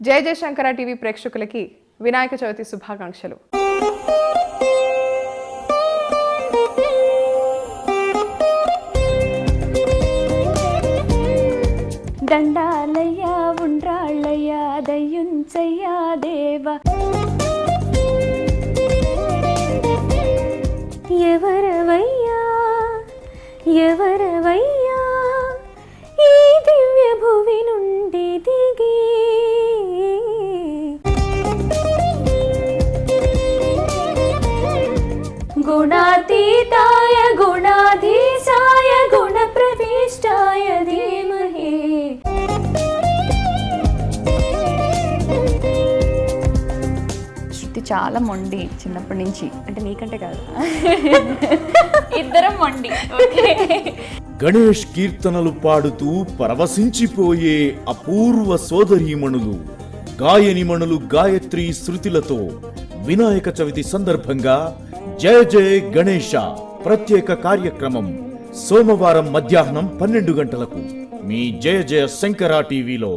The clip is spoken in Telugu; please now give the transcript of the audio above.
జయ జయశంకర టీవీ ప్రేక్షకులకి వినాయక చవితి శుభాకాంక్షలు. దండాలయ్యా ఉండ్రాళ్ళయ్యా దయ్యుంచయ్యా దేవ ఎవరవయ్యా ఎవరవయ్యా ఈ దివ్య భువి నుండి దిగి గుణాతీతాయ గుణాధీశాయ గుణప్రవిష్టాయ ధీమహి. శృతి చాలా మొండి చిన్నప్పటి నుంచి. అంటే నీకంటే కాదు, ఇద్దరం మొండి. గణేష్ కీర్తనలు పాడుతూ పరవశించిపోయే అపూర్వ సోదరీమణులు గాయనిమణులు గాయత్రి శృతులతో వినాయక చవితి సందర్భంగా జయ జయ గణేశ ప్రత్యేక కార్యక్రమం సోమవారం మధ్యాహ్నం 12 గంటలకు మీ జయ జయ శంకర టీవీలో.